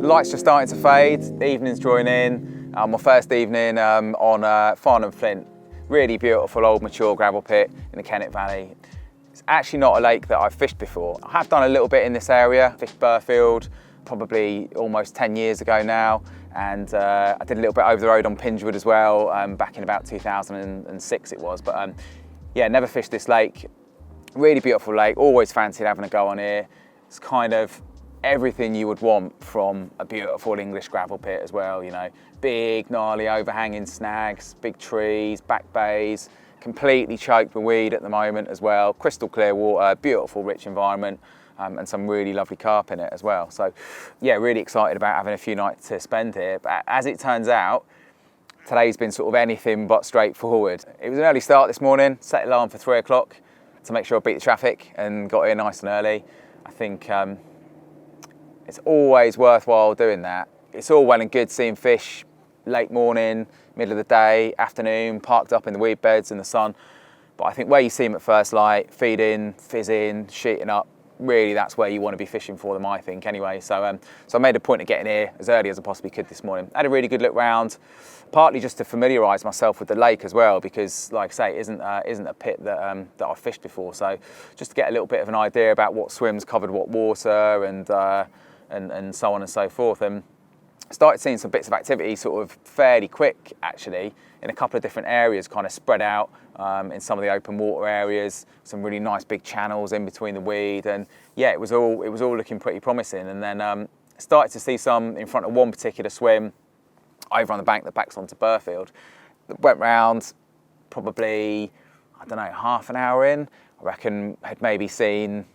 Lights just starting to fade, the evening's drawing in. My first evening on Farnham Flint. Really beautiful old mature gravel pit in the Kennet Valley. It's actually not a lake that I've fished before. I have done a little bit in this area, fished Burfield probably almost 10 years ago now, and I did a little bit over the road on Pingewood as well, back in about 2006 it was, but yeah, never fished this lake. Really beautiful lake, always fancied having a go on here. It's kind of everything you would want from a beautiful English gravel pit as well, you know. Big, gnarly, overhanging snags, big trees, back bays, completely choked with weed at the moment as well. Crystal clear water, beautiful, rich environment, and some really lovely carp in it as well. So yeah, really excited about having a few nights to spend here. But as it turns out, today's been sort of anything but straightforward. It was an early start this morning, set alarm for 3 o'clock to make sure I beat the traffic and got here nice and early. I think it's always worthwhile doing that. It's all well and good seeing fish late morning, middle of the day, afternoon, parked up in the weed beds in the sun. But I think where you see them at first light, feeding, fizzing, sheeting up, really that's where you want to be fishing for them, I think, anyway. So I made a point of getting here as early as I possibly could this morning. I had a really good look round, partly just to familiarise myself with the lake as well, because like I say, it isn't a pit that I've fished before. So just to get a little bit of an idea about what swims covered what water and so on and so forth. And started seeing some bits of activity sort of fairly quick, actually, in a couple of different areas, kind of spread out in some of the open water areas, some really nice big channels in between the weed, and yeah, it was all looking pretty promising. And then started to see some in front of one particular swim over on the bank that backs onto Burfield. Went round probably, I don't know, half an hour in. I reckon had maybe seen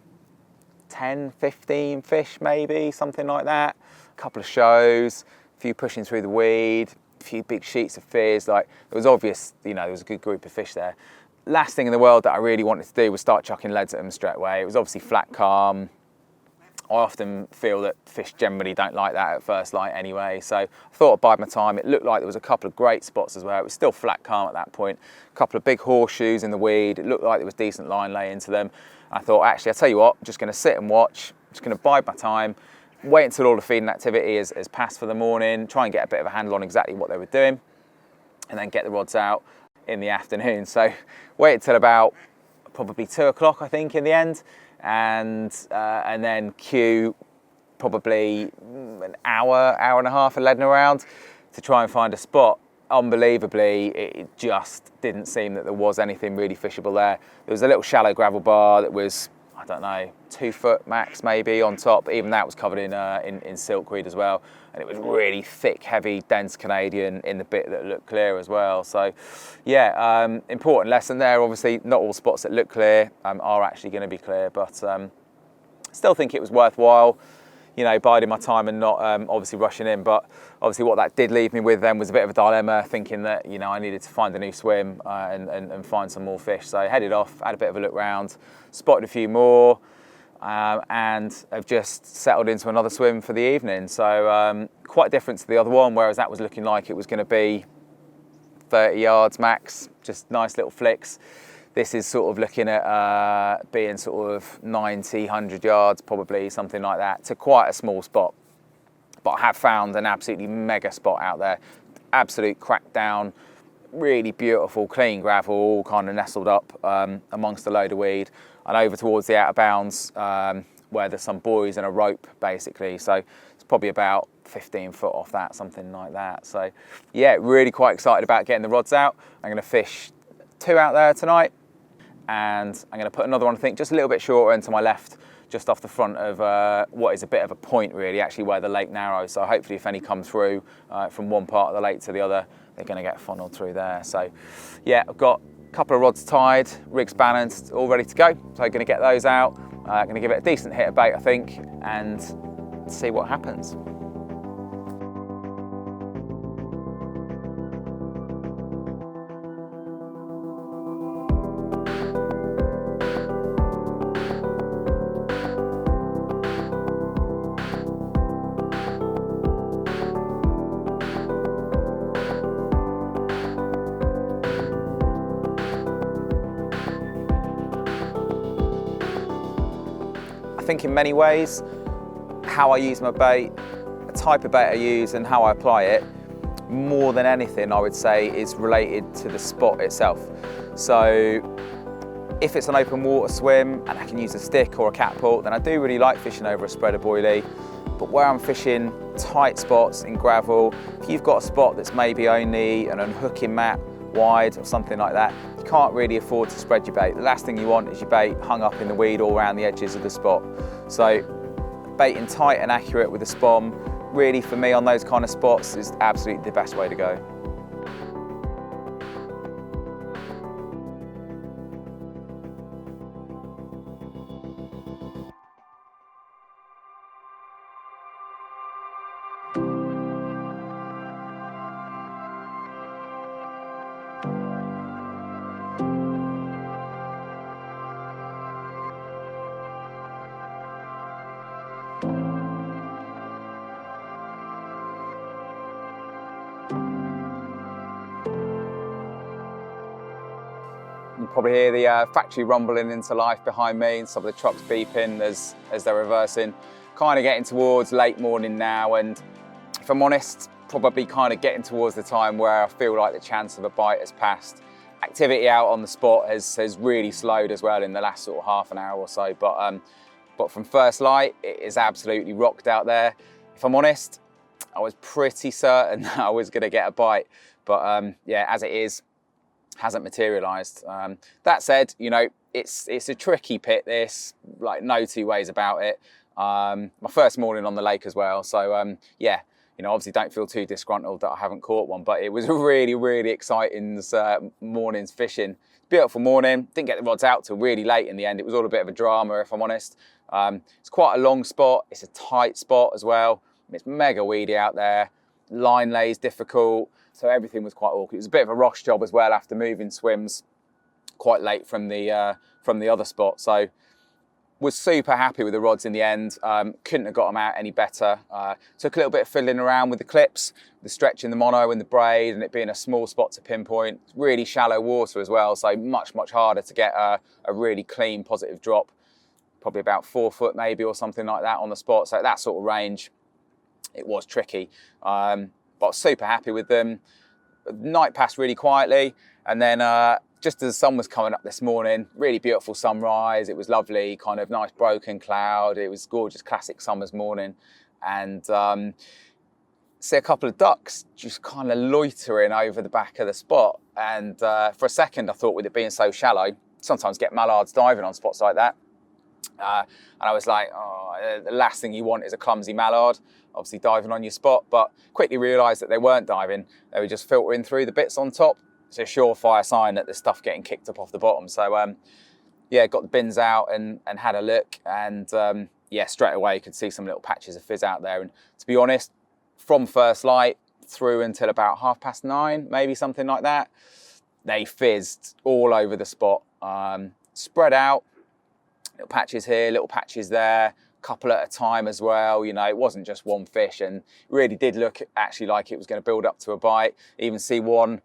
10, 15 fish, maybe, something like that. A couple of shows, a few pushing through the weed, a few big sheets of fizz. Like, it was obvious, you know, there was a good group of fish there. Last thing in the world that I really wanted to do was start chucking leads at them straight away. It was obviously flat calm. I often feel that fish generally don't like that at first light anyway, so I thought I'd bide my time. It looked like there was a couple of great spots as well. It was still flat calm at that point. A couple of big horseshoes in the weed. It looked like there was decent line lay into them. I thought, actually, I'll tell you what, I'm just going to sit and watch. I'm just going to bide my time, wait until all the feeding activity is passed for the morning, try and get a bit of a handle on exactly what they were doing, and then get the rods out in the afternoon. So waited till about probably 2 o'clock, I think, in the end, and then queue probably an hour and a half of leading around to try and find a spot. Unbelievably, it just didn't seem that there was anything really fishable there. There was a little shallow gravel bar that was, I don't know, 2 foot max maybe on top. Even that was covered in silkweed as well. And it was really thick, heavy, dense Canadian in the bit that looked clear as well. So yeah, important lesson there. Obviously, not all spots that look clear are actually going to be clear, but still think it was worthwhile, you know, biding my time and not obviously rushing in. But obviously what that did leave me with then was a bit of a dilemma, thinking that, you know, I needed to find a new swim and find some more fish. So I headed off, had a bit of a look round, spotted a few more, and have just settled into another swim for the evening. So quite different to the other one, whereas that was looking like it was going to be 30 yards max, just nice little flicks. This is sort of looking at being sort of 90, 100 yards, probably, something like that, to quite a small spot. But I have found an absolutely mega spot out there. Absolute crackdown, really beautiful, clean gravel, all kind of nestled up amongst a load of weed, and over towards the out of bounds where there's some buoys and a rope, basically. So it's probably about 15 foot off that, something like that. So yeah, really quite excited about getting the rods out. I'm going to fish 2 out there tonight, and I'm going to put another one, I think, just a little bit shorter and to my left, just off the front of what is a bit of a point, really, actually, where the lake narrows. So hopefully if any come through from one part of the lake to the other, they're going to get funneled through there. So yeah, I've got a couple of rods tied, rigs balanced, all ready to go. So I'm going to get those out. I'm going to give it a decent hit of bait, I think, and see what happens. I think in many ways, how I use my bait, a type of bait I use and how I apply it, more than anything, I would say, is related to the spot itself. So if it's an open water swim and I can use a stick or a catapult, then I do really like fishing over a spreader boilie. But where I'm fishing tight spots in gravel, if you've got a spot that's maybe only an unhooking mat wide or something like that, you can't really afford to spread your bait. The last thing you want is your bait hung up in the weed all around the edges of the spot. So baiting tight and accurate with a spom, really for me on those kind of spots, is absolutely the best way to go. You probably hear the factory rumbling into life behind me and some of the trucks beeping as they're reversing. Kind of getting towards late morning now, and if I'm honest, probably kind of getting towards the time where I feel like the chance of a bite has passed. Activity out on the spot has really slowed as well in the last sort of half an hour or so, but from first light, it is absolutely rocked out there. If I'm honest, I was pretty certain that I was going to get a bite, but yeah, as it is, hasn't materialised. That said, you know, it's a tricky pit, this, like no two ways about it. My first morning on the lake as well, so yeah, you know, obviously don't feel too disgruntled that I haven't caught one, but it was a really exciting morning's fishing. Beautiful morning, didn't get the rods out till really late in the end. It was all a bit of a drama, if I'm honest. It's quite a long spot, it's a tight spot as well. It's mega weedy out there, line lay's difficult, so everything was quite awkward. It was a bit of a rush job as well after moving swims quite late from the other spot. So was super happy with the rods in the end. Couldn't have got them out any better. Took a little bit of fiddling around with the clips, the stretching the mono and the braid, and it being a small spot to pinpoint. Really shallow water as well, so much harder to get a really clean positive drop. Probably about 4 foot maybe or something like that on the spot. So that sort of range, it was tricky. But I was super happy with them. Night passed really quietly, and then just as the sun was coming up this morning, really beautiful sunrise. It was lovely, kind of nice broken cloud. It was gorgeous, classic summer's morning, and see a couple of ducks just kind of loitering over the back of the spot. And for a second, I thought, with it being so shallow, sometimes get mallards diving on spots like that. And I was like, oh, the last thing you want is a clumsy mallard, obviously diving on your spot, but quickly realised that they weren't diving. They were just filtering through the bits on top. It's a surefire sign that there's stuff getting kicked up off the bottom. So yeah, got the bins out and had a look, and yeah, straight away could see some little patches of fizz out there. And to be honest, from first light through until about 9:30, maybe something like that, they fizzed all over the spot, spread out. Little patches here, little patches there, couple at a time as well. You know, it wasn't just one fish, and it really did look actually like it was going to build up to a bite. Even see one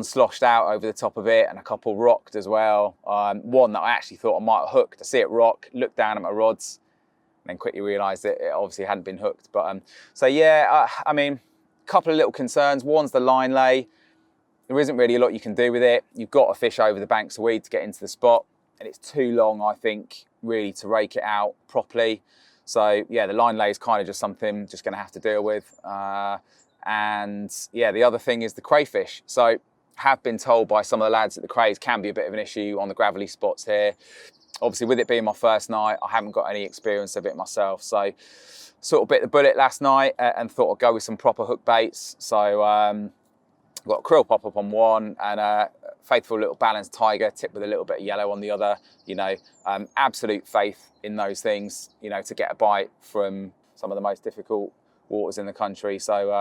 sloshed out over the top of it, and a couple rocked as well. One that I actually thought I might have hooked. I see it rock, looked down at my rods, and then quickly realised that it obviously hadn't been hooked. But so yeah, I mean, a couple of little concerns. One's the line lay. There isn't really a lot you can do with it. You've got to fish over the banks of weed to get into the spot, and it's too long, I think, really to rake it out properly. So yeah, the line lay is kind of just something just going to have to deal with. And yeah, the other thing is the crayfish. So have been told by some of the lads that the crays can be a bit of an issue on the gravelly spots here. Obviously, with it being my first night, I haven't got any experience of it myself. So sort of bit the bullet last night and thought I'd go with some proper hook baits. So got a krill pop up on one and a faithful little balanced tiger tipped with a little bit of yellow on the other. You know, absolute faith in those things, you know, to get a bite from some of the most difficult waters in the country. So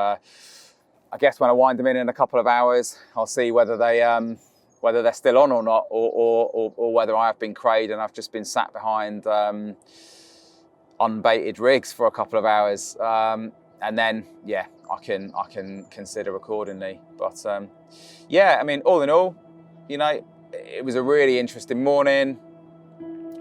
I guess when I wind them in a couple of hours, I'll see whether they're still on or not, or whether I have been crayed and I've just been sat behind unbaited rigs for a couple of hours. And then, yeah, I can consider accordingly. But yeah, I mean, all in all, you know, it was a really interesting morning.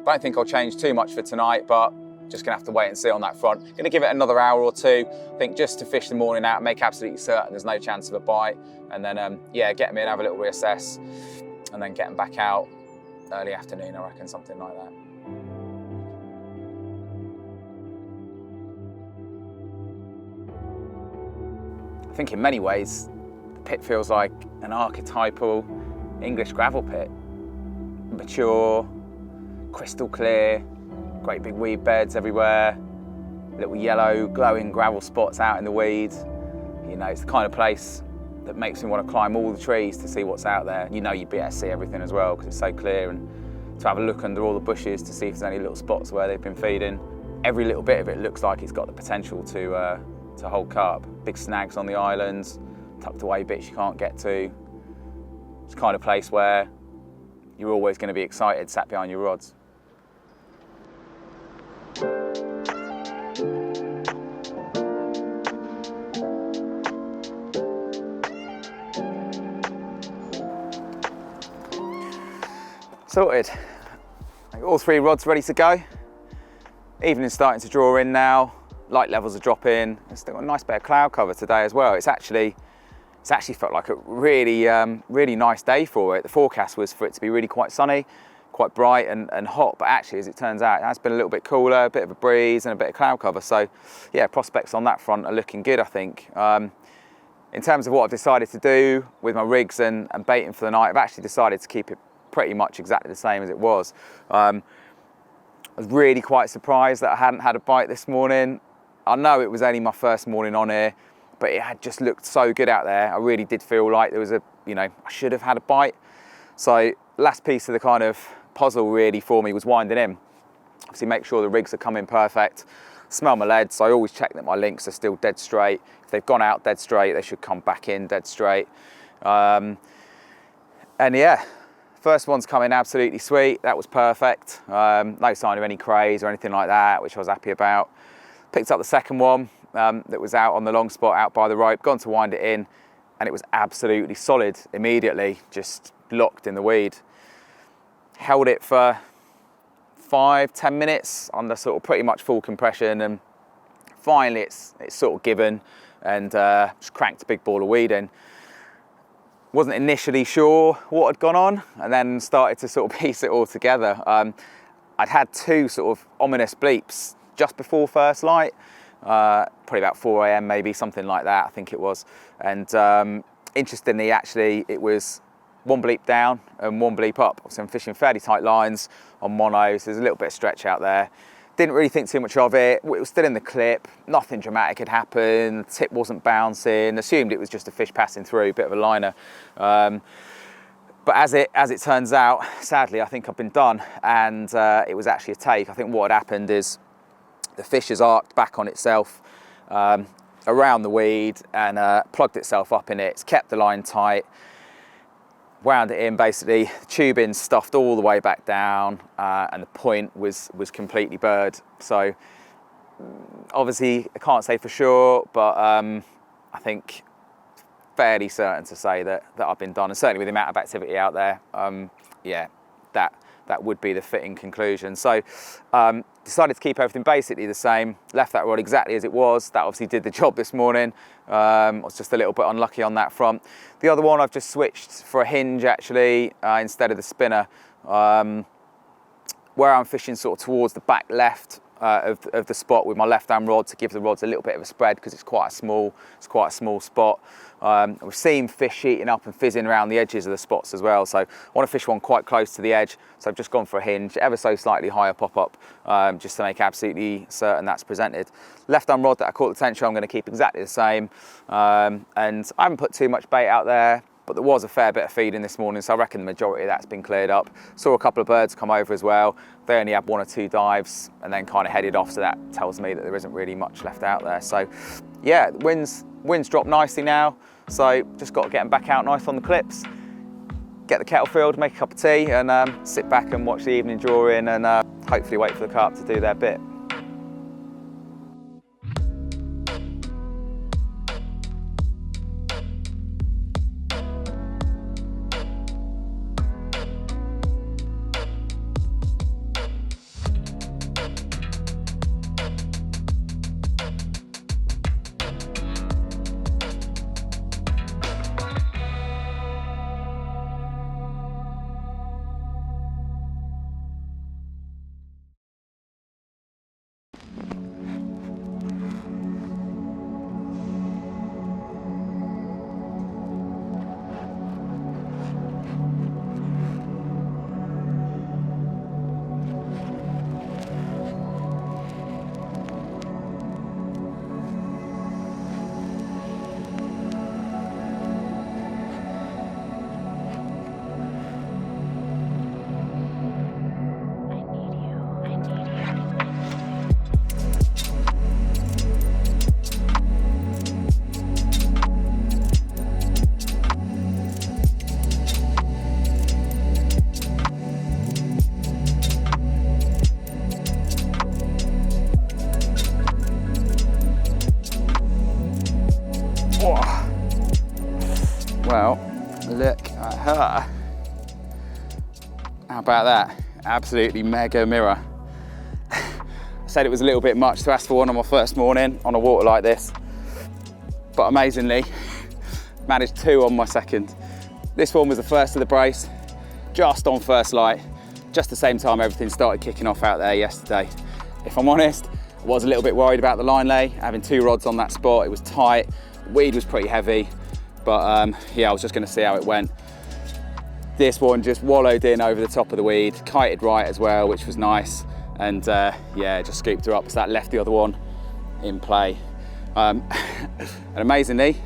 Don't think I'll change too much for tonight, but just gonna have to wait and see on that front. Gonna give it another hour or two, I think, just to fish the morning out, make absolutely certain there's no chance of a bite, and then yeah, get them in, have a little reassess, and then get them back out early afternoon, I reckon, something like that. I think in many ways, the pit feels like an archetypal English gravel pit. Mature, crystal clear, great big weed beds everywhere, little yellow glowing gravel spots out in the weed. You know, it's the kind of place that makes me want to climb all the trees to see what's out there. You know, you'd be able to see everything as well because it's so clear, and to have a look under all the bushes to see if there's any little spots where they've been feeding. Every little bit of it looks like it's got the potential to hold carp. Big snags on the islands, tucked away bits you can't get to. It's the kind of place where you're always going to be excited sat behind your rods. Sorted. All 3 rods ready to go. Evening's starting to draw in now. Light levels are dropping. It's still got a nice bit of cloud cover today as well. It's actually felt like a really, really nice day for it. The forecast was for it to be really quite sunny, quite bright and hot, but actually, as it turns out, it has been a little bit cooler, a bit of a breeze and a bit of cloud cover. So yeah, prospects on that front are looking good, I think. In terms of what I've decided to do with my rigs and baiting for the night, I've actually decided to keep it pretty much exactly the same as it was. I was really quite surprised that I hadn't had a bite this morning. I know it was only my first morning on here, but it had just looked so good out there. I really did feel like there was I should have had a bite. So last piece of the kind of puzzle really for me was winding in. Obviously make sure the rigs are coming perfect. Smell my leads. I always check that my links are still dead straight. If they've gone out dead straight, they should come back in dead straight. And yeah, first one's coming absolutely sweet. That was perfect. No sign of any craze or anything like that, which I was happy about. Picked up the second one that was out on the long spot, out by the rope, gone to wind it in, and it was absolutely solid immediately, just locked in the weed. Held it for 5-10 minutes under sort of pretty much full compression, and finally it's sort of given, and just cranked a big ball of weed in. Wasn't initially sure what had gone on, and then started to sort of piece it all together. I'd had 2 sort of ominous bleeps just before first light, probably about 4 AM maybe, something like that, I think it was. And interestingly, actually, it was 1 bleep down and 1 bleep up. So I'm fishing fairly tight lines on mono, so there's a little bit of stretch out there. Didn't really think too much of it. It was still in the clip, nothing dramatic had happened, the tip wasn't bouncing, assumed it was just a fish passing through, a bit of a liner. But as it turns out, sadly, I think I've been done, and it was actually a take. I think what had happened is the fish has arced back on itself around the weed and plugged itself up in it. It's kept the line tight, wound it in, basically, the tubing stuffed all the way back down, and the point was completely burred. So obviously I can't say for sure, but I think fairly certain to say that I've been done, and certainly with the amount of activity out there, yeah, that would be the fitting conclusion. So decided to keep everything basically the same, left that rod exactly as it was. That obviously did the job this morning. I was just a little bit unlucky on that front. The other one I've just switched for a hinge actually, instead of the spinner, where I'm fishing sort of towards the back left of the spot with my left hand rod to give the rods a little bit of a spread because it's quite a small spot. We've seen fish eating up and fizzing around the edges of the spots as well, so I want to fish one quite close to the edge, so I've just gone for a hinge, ever so slightly higher pop-up, just to make absolutely certain that's presented. Left hand rod that I caught the tension I'm going to keep exactly the same, and I haven't put too much bait out there, but there was a fair bit of feeding this morning, so I reckon the majority of that's been cleared up. Saw a couple of birds come over as well. They only had 1 or 2 dives and then kind of headed off, so that tells me that there isn't really much left out there. So yeah, wind's dropped nicely now, so just got to get them back out nice on the clips, get the kettle filled, make a cup of tea, and sit back and watch the evening draw in, and hopefully wait for the carp to do their bit. Well, look at her. How about that? Absolutely mega mirror. I said it was a little bit much to ask for one on my first morning on a water like this, but amazingly, managed 2 on my second. This one was the first of the brace, just on first light, just the same time everything started kicking off out there yesterday. If I'm honest, I was a little bit worried about the line lay, having 2 rods on that spot. It was tight, weed was pretty heavy, but yeah, I was just gonna see how it went. This one just wallowed in over the top of the weed, kited right as well, which was nice. And yeah, just scooped her up, so that left the other one in play. And amazingly,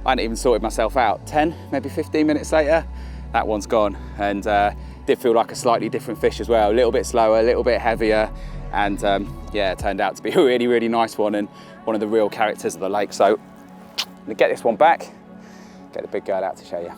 I hadn't even sorted myself out. 10, maybe 15 minutes later, that one's gone. And did feel like a slightly different fish as well. A little bit slower, a little bit heavier. And yeah, it turned out to be a really, really nice one and one of the real characters of the lake. So I'm gonna get this one back, get the big girl out to show you.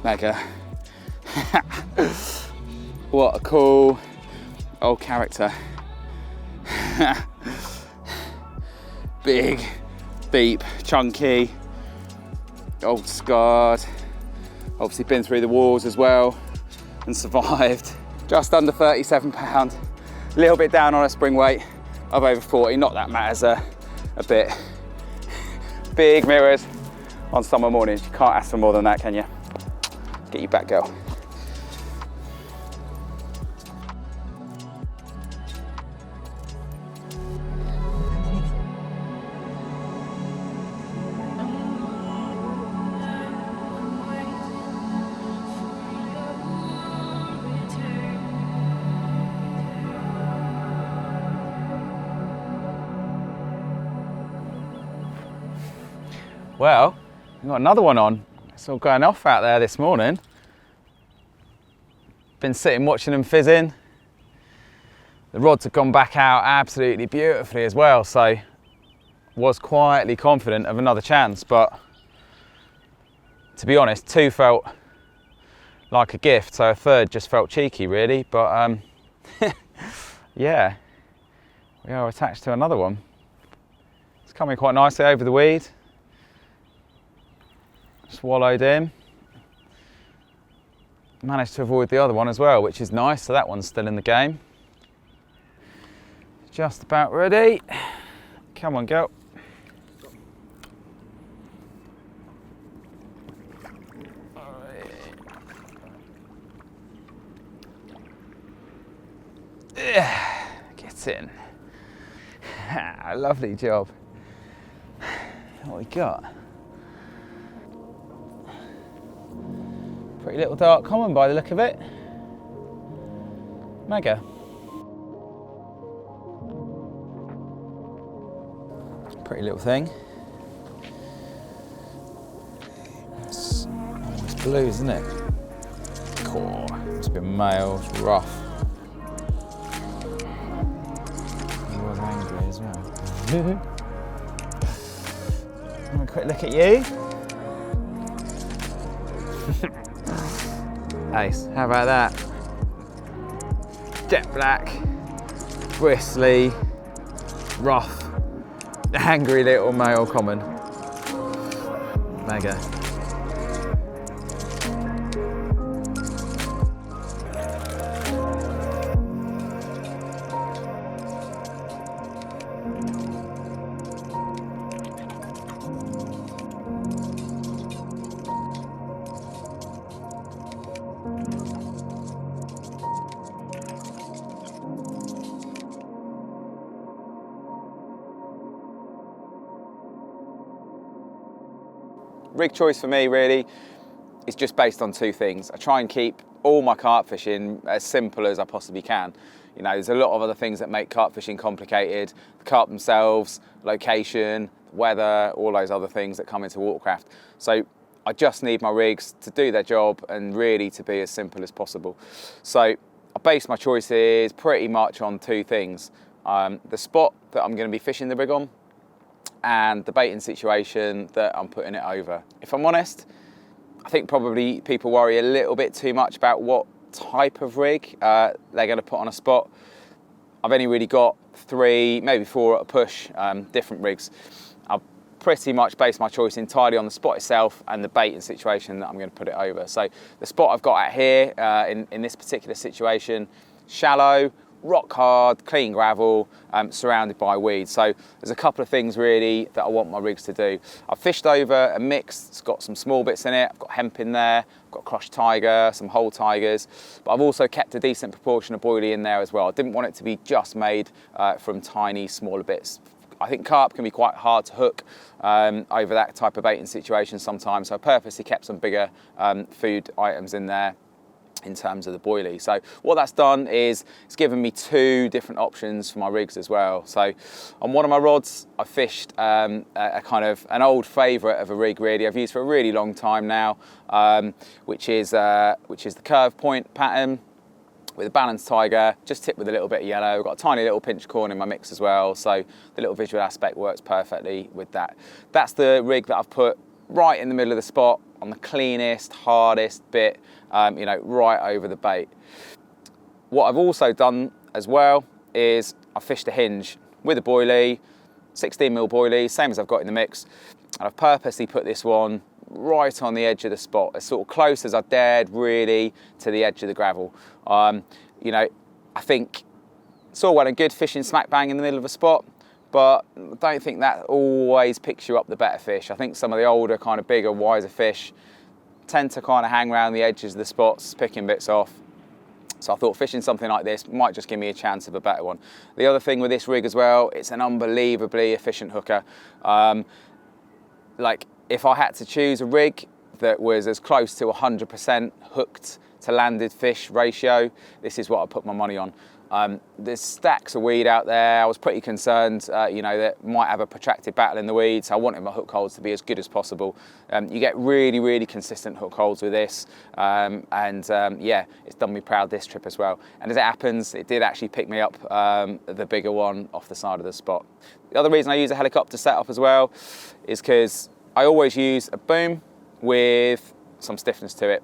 Mega. What a cool old character. Big, deep, chunky, old scarred. Obviously been through the walls as well and survived. Just under 37 pounds. A little bit down on a spring weight of over 40. Not that matters a bit. Big mirrors on summer mornings. You can't ask for more than that, can you? Get you back, girl. Well, we've got another one on. It's all going off out there this morning. Been sitting watching them fizzing. The rods have gone back out absolutely beautifully as well, so was quietly confident of another chance, but to be honest, 2 felt like a gift, so a 3rd just felt cheeky really, but yeah, we are attached to another one. It's coming quite nicely over the weed. Swallowed in. Managed to avoid the other one as well, which is nice, so that one's still in the game. Just about ready. Come on, girl. Get in. Lovely job. What we got? Pretty little dark common by the look of it. Mega. Pretty little thing. It's almost blue, isn't it? Core. It's been male, it's rough. He was angry as well. Have a quick look at you. Ace, how about that? Jet black, bristly, rough, angry little male common. Mega. Rig choice for me really is just based on 2 things. I try and keep all my carp fishing as simple as I possibly can. You know, there's a lot of other things that make carp fishing complicated. The carp themselves, location, weather, all those other things that come into watercraft. So I just need my rigs to do their job and really to be as simple as possible. So I base my choices pretty much on two things. The spot that I'm going to be fishing the rig on and the baiting situation that I'm putting it over. If I'm honest, I think probably people worry a little bit too much about what type of rig they're going to put on a spot. I've only really got 3, maybe 4 at a push, different rigs. I've pretty much based my choice entirely on the spot itself and the baiting situation that I'm going to put it over. So the spot I've got out here in this particular situation, shallow, rock hard, clean gravel, surrounded by weeds. So there's a couple of things really that I want my rigs to do. I've fished over a mix, it's got some small bits in it, I've got hemp in there, I've got crushed tiger, some whole tigers, but I've also kept a decent proportion of boilie in there as well. I didn't want it to be just made from tiny, smaller bits. I think carp can be quite hard to hook over that type of baiting situation sometimes, so I purposely kept some bigger food items in there in terms of the boilie. So what that's done is it's given me 2 different options for my rigs as well. So on one of my rods, I fished a kind of an old favourite of a rig really I've used for a really long time now, which is the curve point pattern with a balanced tiger, just tipped with a little bit of yellow. I've got a tiny little pinch corn in my mix as well, so the little visual aspect works perfectly with that. That's the rig that I've put right in the middle of the spot on the cleanest, hardest bit, you know, right over the bait. What I've also done as well is I fished a hinge with a boilie, 16mm boilie, same as I've got in the mix, and I've purposely put this one right on the edge of the spot, as sort of close as I dared really to the edge of the gravel. You know, I think it's all well and good fishing smack bang in the middle of a spot, but I don't think that always picks you up the better fish. I think some of the older, kind of bigger, wiser fish tend to kind of hang around the edges of the spots, picking bits off. So I thought fishing something like this might just give me a chance of a better one. The other thing with this rig as well, it's an unbelievably efficient hooker. Like if I had to choose a rig that was as close to 100% hooked to landed fish ratio, this is what I put my money on. There's stacks of weed out there. I was pretty concerned, you know, that might have a protracted battle in the weeds. I wanted my hook holds to be as good as possible. You get really, really consistent hook holds with this. Yeah, it's done me proud this trip as well. And as it happens, it did actually pick me up the bigger one off the side of the spot. The other reason I use a helicopter setup as well is because I always use a boom with some stiffness to it.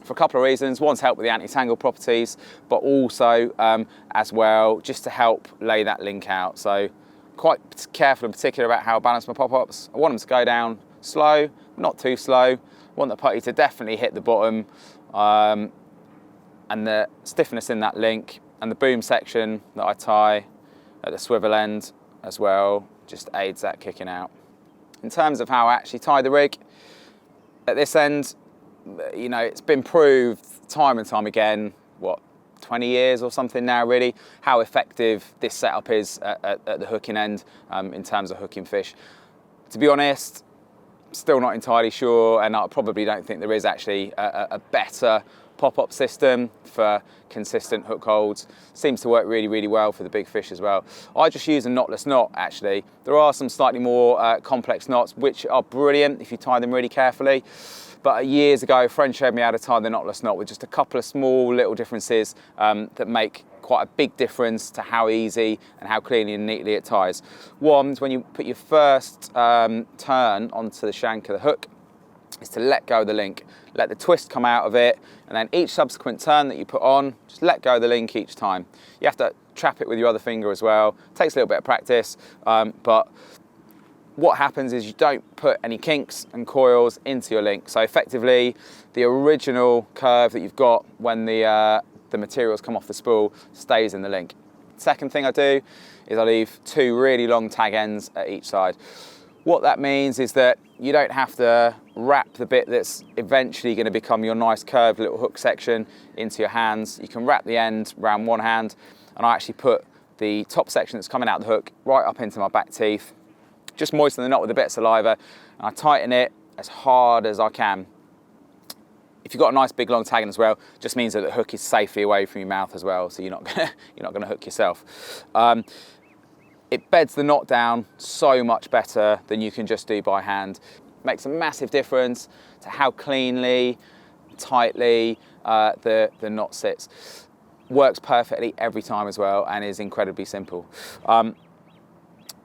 For a couple of reasons. One, to help with the anti-tangle properties, but also as well just to help lay that link out. So quite careful and particular about how I balance my pop-ups. I want them to go down slow, not too slow. I want the putty to definitely hit the bottom, and the stiffness in that link, and the boom section that I tie at the swivel end as well just aids that kicking out. In terms of how I actually tie the rig, at this end, you know, it's been proved time and time again, what, 20 years or something now really, how effective this setup is at the hooking end in terms of hooking fish. To be honest, still not entirely sure, and I probably don't think there is actually a better pop-up system for consistent hook holds. Seems to work really, really well for the big fish as well. I just use a knotless knot actually. There are some slightly more complex knots which are brilliant if you tie them really carefully. But years ago, a friend showed me how to tie the knotless knot with just a couple of small little differences that make quite a big difference to how easy and how cleanly and neatly it ties. One is when you put your first turn onto the shank of the hook, is to let go of the link, let the twist come out of it, and then each subsequent turn that you put on, just let go of the link each time. You have to trap it with your other finger as well. It takes a little bit of practice, but what happens is you don't put any kinks and coils into your link. So effectively, the original curve that you've got when the materials come off the spool stays in the link. Second thing I do is I leave 2 really long tag ends at each side. What that means is that you don't have to wrap the bit that's eventually going to become your nice curved little hook section into your hands. You can wrap the end around one hand, and I actually put the top section that's coming out the hook right up into my back teeth. Just moisten the knot with a bit of saliva, and I tighten it as hard as I can. If you've got a nice big long tag in as well, just means that the hook is safely away from your mouth as well, so you're not gonna hook yourself. It beds the knot down so much better than you can just do by hand. makes a massive difference to how cleanly, tightly the knot sits. Works perfectly every time as well, and is incredibly simple. The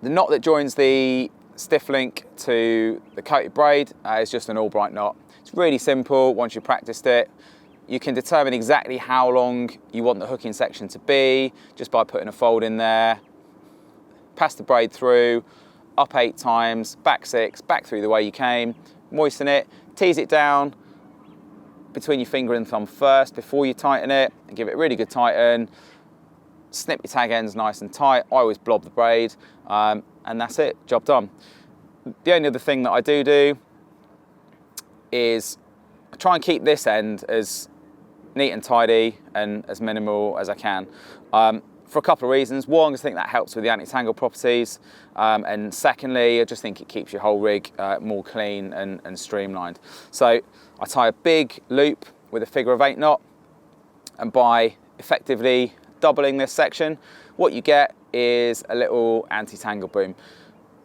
knot that joins the stiff link to the coated braid is just an Albright knot. It's really simple once you've practiced it. You can determine exactly how long you want the hooking section to be just by putting a fold in there. Pass the braid through, up 8 times, back 6, back through the way you came, moisten it, tease it down between your finger and thumb first before you tighten it, and give it a really good tighten. Snip your tag ends nice and tight. I always blob the braid, and that's it, job done. The only other thing that I do is I try and keep this end as neat and tidy and as minimal as I can. For a couple of reasons. One, I think that helps with the anti-tangle properties, and secondly, I just think it keeps your whole rig more clean and streamlined. So I tie a big loop with a figure of 8 knot, and by effectively doubling this section, what you get is a little anti-tangle boom.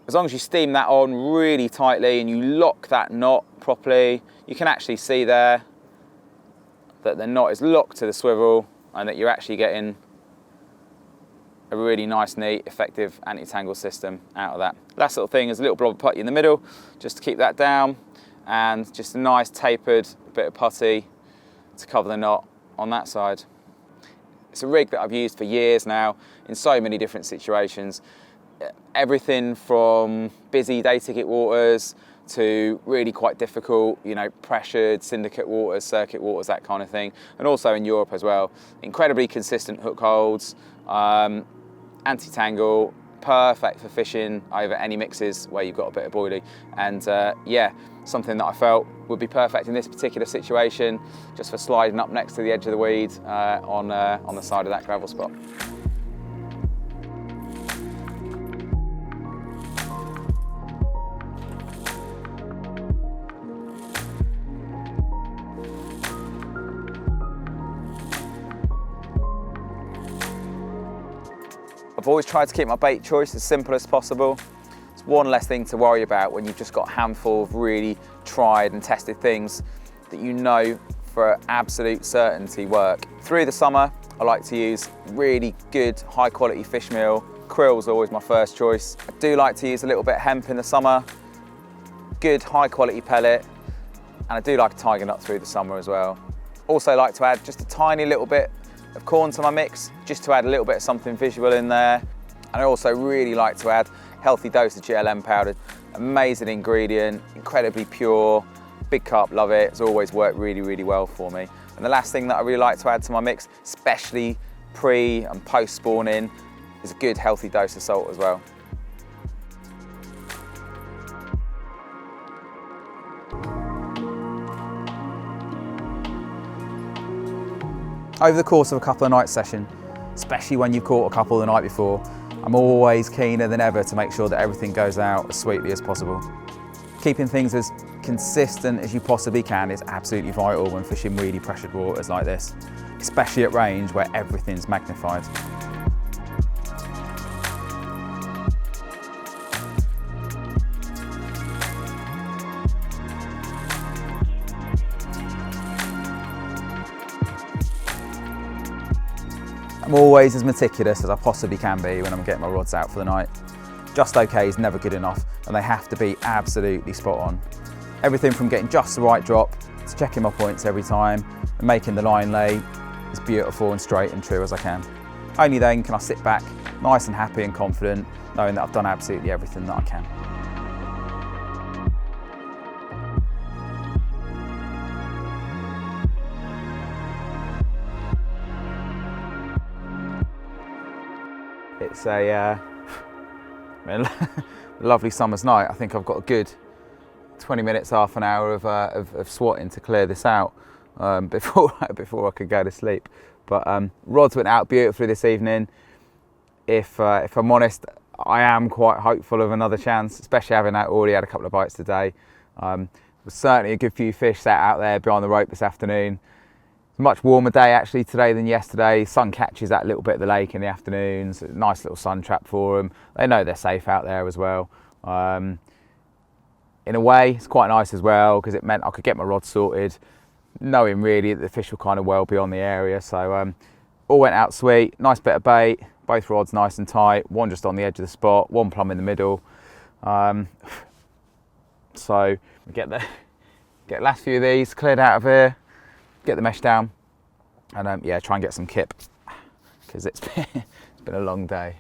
As long as you steam that on really tightly and you lock that knot properly, you can actually see there that the knot is locked to the swivel and that you're actually getting a really nice, neat, effective anti-tangle system out of that. Last little thing is a little blob of putty in the middle, just to keep that down, and just a nice tapered bit of putty to cover the knot on that side. It's a rig that I've used for years now in so many different situations. Everything from busy day ticket waters to really quite difficult, pressured syndicate waters, circuit waters, that kind of thing. And also in Europe as well. Incredibly consistent hook holds, anti-tangle, perfect for fishing over any mixes where you've got a bit of boilie. And yeah, something that I felt would be perfect in this particular situation, just for sliding up next to the edge of the weed on the side of that gravel spot. I've always tried to keep my bait choice as simple as possible. It's one less thing to worry about when you've just got a handful of really tried and tested things that you know for absolute certainty work. Through the summer, I like to use really good, high quality fish meal. Krill's always my first choice. I do like to use a little bit of hemp in the summer, good high quality pellet, and I do like a tiger nut through the summer as well. Also like to add just a tiny little bit of corn to my mix, just to add a little bit of something visual in there. And I also really like to add a healthy dose of GLM powder. Amazing ingredient, incredibly pure, big carp love it. It's always worked really, really well for me. And the last thing that I really like to add to my mix, especially pre and post spawning, is a good healthy dose of salt as well. Over the course of a couple of nights session, especially when you've caught a couple the night before, I'm always keener than ever to make sure that everything goes out as sweetly as possible. Keeping things as consistent as you possibly can is absolutely vital when fishing really pressured waters like this, especially at range where everything's magnified. I'm always as meticulous as I possibly can be when I'm getting my rods out for the night. Just okay is never good enough, and they have to be absolutely spot on. Everything from getting just the right drop to checking my points every time and making the line lay as beautiful and straight and true as I can. Only then can I sit back nice and happy and confident, knowing that I've done absolutely everything that I can. It's a lovely summer's night. I think I've got a good 20 minutes, half an hour of swatting to clear this out before I could go to sleep. But rods went out beautifully this evening. If I'm honest, I am quite hopeful of another chance, especially having already had a couple of bites today. There was certainly a good few fish sat out there behind the rope this afternoon. It's a much warmer day actually today than yesterday. Sun catches that little bit of the lake in the afternoons. A nice little sun trap for them. They know they're safe out there as well. in a way, it's quite nice as well because it meant I could get my rod sorted, knowing really that the fish were kind of well beyond the area. So all went out sweet, nice bit of bait, both rods nice and tight, one just on the edge of the spot, one plumb in the middle. So we get the last few of these cleared out of here, get the mesh down, and yeah, try and get some kip because it's been a long day.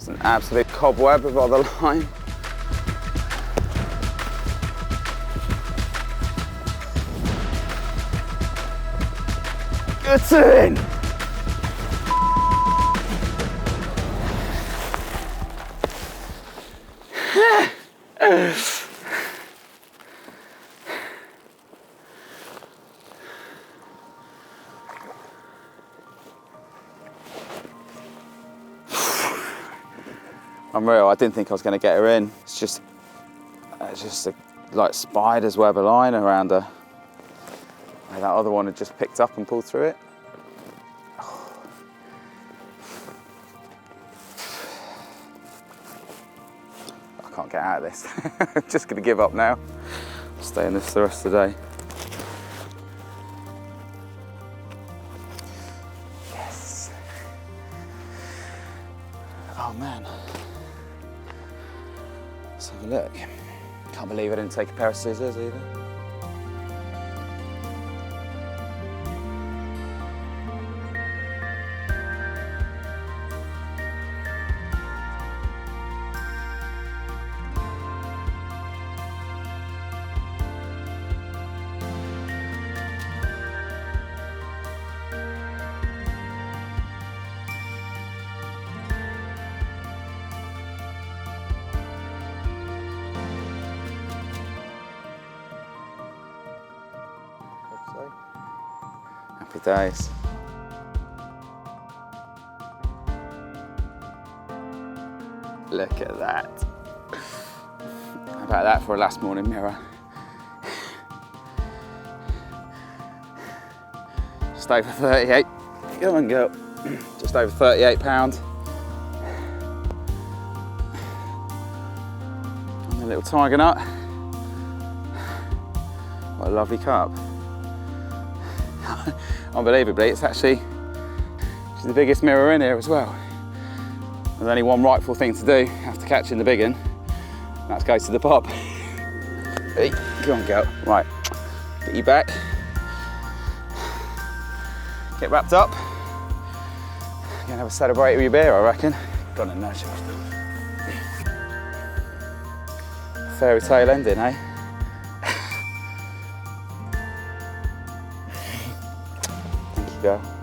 An absolute cobweb of other line. It's in! Unreal, I didn't think I was going to get her in. It's just a, like spider's web of line around her. And that other one had just picked up and pulled through it. I can't get out of this. I'm just going to give up now. I'll stay in this the rest of the day. Yes. Oh man. Let's have a look. Can't believe I didn't take a pair of scissors either. Happy days. Look at that. How about that for a last morning mirror? Just over 38. Come on, girl. Just over 38 pounds. And a little tiger nut. What a lovely carp. Unbelievably, it's actually the biggest mirror in here as well. There's only one rightful thing to do after catching the big one. That's go to the pub. Hey, come on, girl. Right, get you back. Get wrapped up. Gonna have a celebrate with your beer, I reckon. Gone and nudge. Fairy tale ending, eh? Thank you, girl.